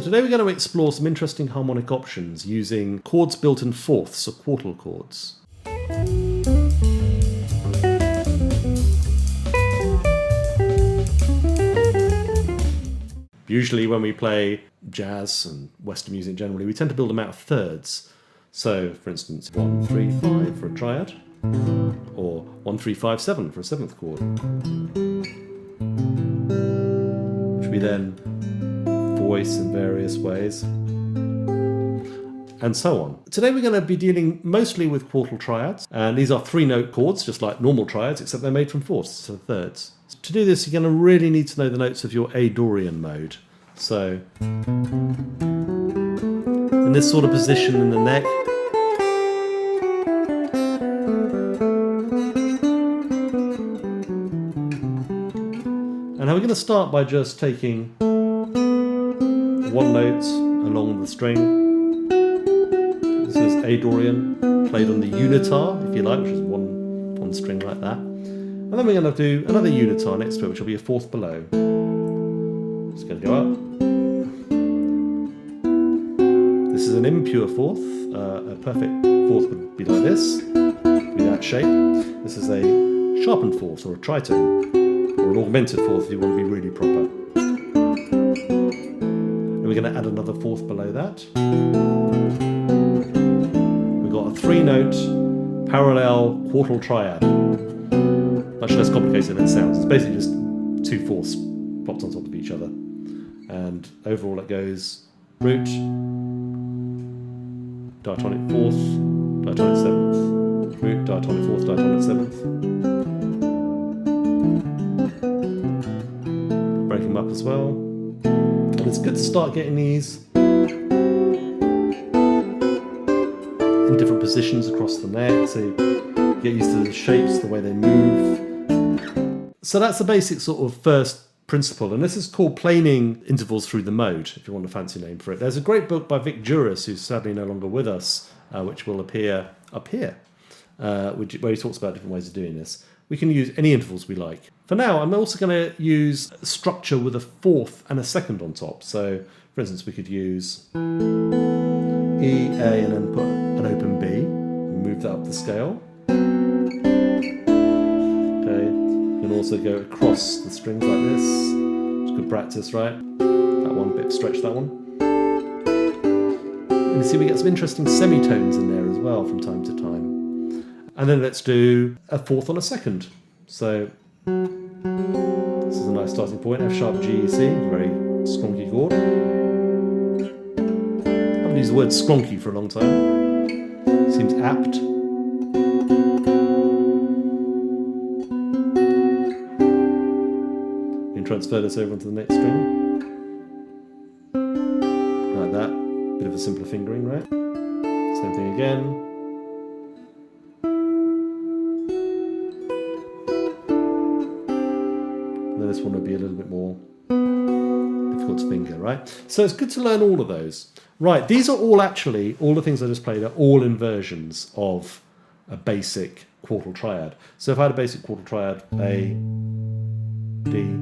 today we're going to explore some interesting harmonic options using chords built in fourths or quartal chords. Usually when we play jazz and Western music generally, we tend to build them out of thirds. So, for instance, 1, 3, 5 for a triad, or 1, 3, 5, 7 for a seventh chord, which we then voice in various ways, and so on. Today we're going to be dealing mostly with quartal triads, and these are 3-note chords, just like normal triads, except they're made from fourths, so thirds. To do this, you're going to really need to know the notes of your A Dorian mode. So, in this sort of position in the neck, and we're going to start by just taking one note along the string. This is A Dorian, played on the unitar, if you like, which is one string like that. And then we're going to do another unitar next to it, which will be a fourth below. It's going to go up. This is an impure fourth. A perfect fourth would be like this, be that shape. This is a sharpened fourth, or a tritone, or an augmented fourth if you want to be really proper. And we're going to add another fourth below that. We've got a 3-note parallel quartal triad. Much less complicated than it sounds. It's basically just 2 fourths plopped on top of each other. And overall it goes root, diatonic fourth, diatonic seventh, root, diatonic fourth, diatonic seventh. Break them up as well. And it's good to start getting these in different positions across the neck, so you get used to the shapes, the way they move. So that's the basic sort of first principle, and this is called planing intervals through the mode, if you want a fancy name for it. There's a great book by Mick Goodrick, who's sadly no longer with us, which will appear up here, where he talks about different ways of doing this. We can use any intervals we like. For now, I'm also going to use a structure with a fourth and a second on top. So, for instance, we could use E, A, and then put an open B, and move that up the scale. You can also go across the strings like this. It's good practice, right? That one, bit of stretch, that one. And you see we get some interesting semitones in there as well from time to time. And then let's do a fourth on a second. So this is a nice starting point. F sharp G E C, very skronky chord. I haven't used the word skronky for a long time. Seems apt. Transfer this over onto the next string. Like that. Bit of a simpler fingering, right? Same thing again. And then this one would be a little bit more difficult to finger, right? So it's good to learn all of those. Right, these are all actually, all the things I just played are all inversions of a basic quartal triad. So if I had a basic quartal triad, A, D,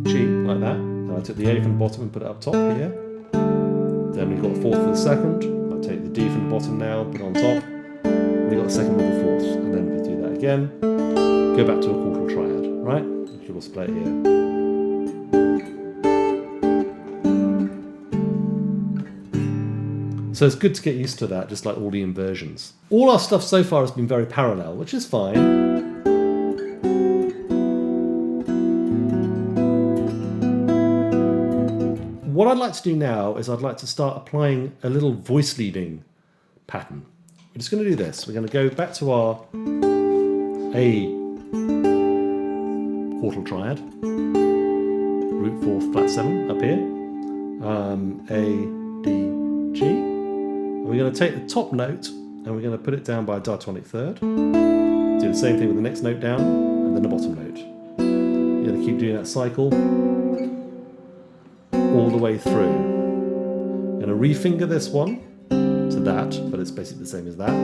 G, like that. And I took the A from the bottom and put it up top here. Then we've got a fourth for the second. I take the D from the bottom now, put it on top. And we've got a second with a fourth. And then we do that again. Go back to a quartal triad, right? You can also play it here. So it's good to get used to that, just like all the inversions. All our stuff so far has been very parallel, which is fine. What I'd like to do now is I'd like to start applying a little voice leading pattern. We're just going to do this. We're going to go back to our A quartal triad, root 4th flat 7 up here, A, D, G. And we're going to take the top note and we're going to put it down by a diatonic third. Do the same thing with the next note down and then the bottom note. You're going to keep doing that cycle all the way through. I'm going to refinger this one to that, but it's basically the same as that,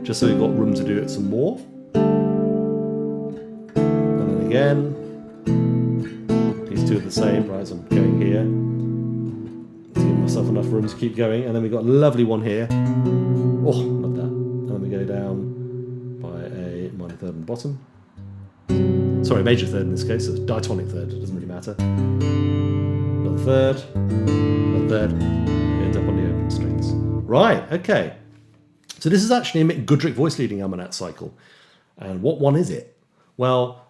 just so we've got room to do it some more. And then again, these two are the same, right? So I'm going here, doing myself enough room to keep going. And then we've got a lovely one here. Oh, love that. And then we go down by a minor third on the bottom. Sorry, major third in this case, so it's diatonic third, it doesn't really matter. Another third, another third, we end up on the open strings. Right, okay. So this is actually a Mick Goodrick voice leading Almanac cycle. And what one is it? Well,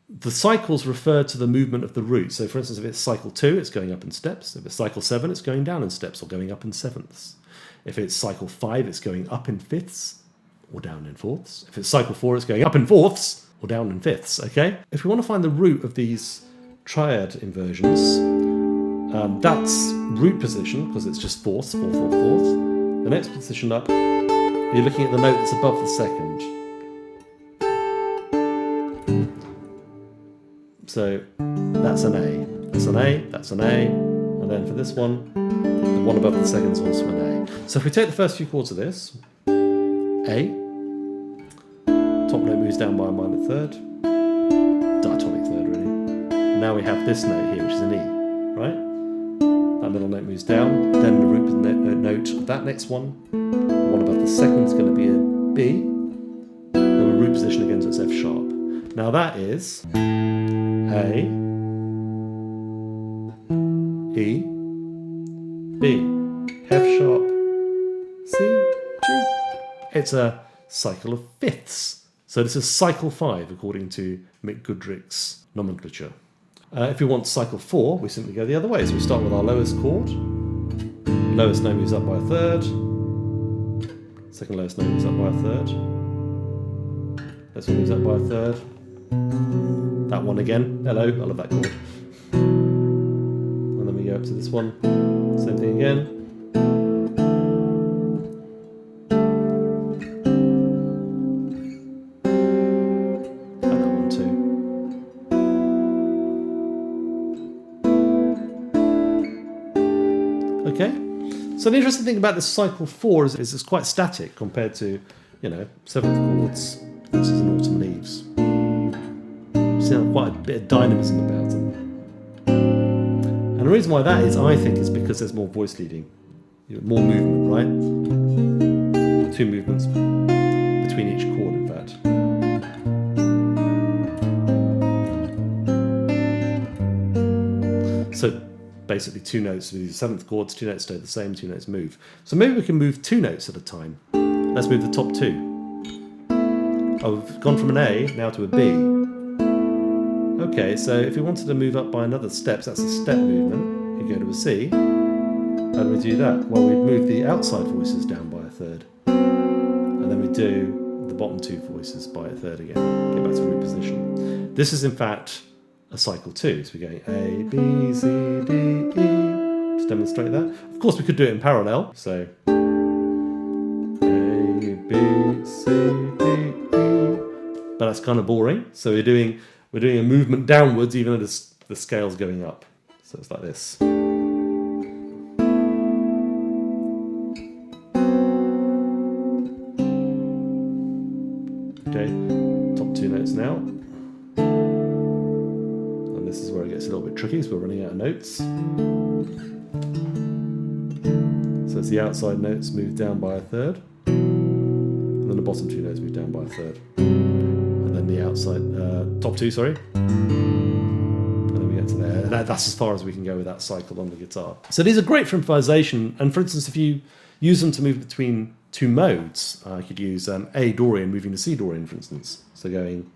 the cycles refer to the movement of the root. So for instance, if it's cycle 2, it's going up in steps. If it's cycle 7, it's going down in steps or going up in sevenths. If it's cycle 5, it's going up in fifths or down in fourths. If it's cycle 4, it's going up in fourths or down in fifths, okay? If we want to find the root of these triad inversions, that's root position, because it's just fourths, fourth, fourth, fourth. The next position up, you're looking at the note that's above the second. So that's an A, that's an A, that's an A, and then for this one, the one above the second is also an A. So if we take the first few chords of this, A, top note moves down by a minor third, diatonic third really. And now we have this note here, which is an E, right? That middle note moves down, then the root note of that next one, the one above the second is going to be a B, then the root position again, so it's F sharp. Now that is A, E, B, F sharp, C, G. It's a cycle of fifths. So this is cycle 5 according to Mick Goodrick's nomenclature. If we want cycle 4, we simply go the other way. So we start with our lowest chord. Lowest note moves up by a third. Second lowest note moves up by a third. This one moves up by a third. That one again. Hello, I love that chord. And then we go up to this one. Same thing again. And that one too. Okay. So the interesting thing about this cycle 4 is it's quite static compared to, seventh chords. This is an autumn leaves. Quite a bit of dynamism about them. And the reason why that is, I think, is because there's more voice leading. More movement, right? 2 movements between each chord, in fact. So basically 2 notes with the 7th chords, 2 notes stay the same, 2 notes move. So maybe we can move 2 notes at a time. Let's move the top 2. Oh, we've gone from an A now to a B. Okay, so if we wanted to move up by another step, so that's a step movement, you go to a C. How do we do that? Well, we'd move the outside voices down by a third. And then we do the bottom 2 voices by a third again. Get back to root position. This is in fact a cycle 2. So we're going A, B, C, D, E. To demonstrate that. Of course, we could do it in parallel. So A, B, C, D, E. But that's kind of boring. So we're doing a movement downwards even though the scale's going up. So it's like this. Okay, top 2 notes now. And this is where it gets a little bit tricky, so we're running out of notes. So it's the outside notes move down by a third. And then the bottom 2 notes move down by a third. And then the outside, top 2, sorry. And then we get to there. That's as far as we can go with that cycle on the guitar. So these are great for improvisation. And for instance, if you use them to move between 2 modes, I could use A Dorian moving to C Dorian, for instance. So going.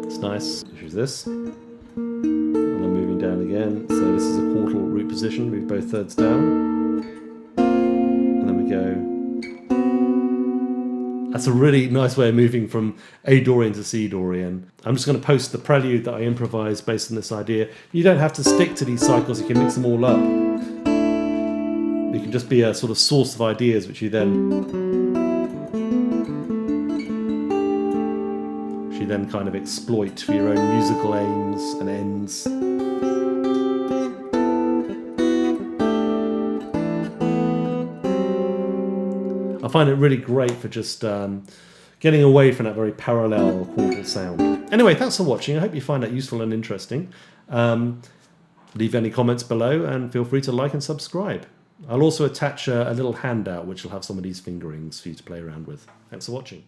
It's nice. Here's this. And then moving down again. So this is a quartal root position. Move both thirds down. Go. That's a really nice way of moving from A Dorian to C Dorian. I'm just going to post the prelude that I improvised based on this idea. You don't have to stick to these cycles, you can mix them all up. It can just be a sort of source of ideas which you then kind of exploit for your own musical aims and ends. I find it really great for just getting away from that very parallel chordal sound. Anyway, thanks for watching. I hope you find that useful and interesting. Leave any comments below and feel free to like and subscribe. I'll also attach a little handout which will have some of these fingerings for you to play around with. Thanks for watching.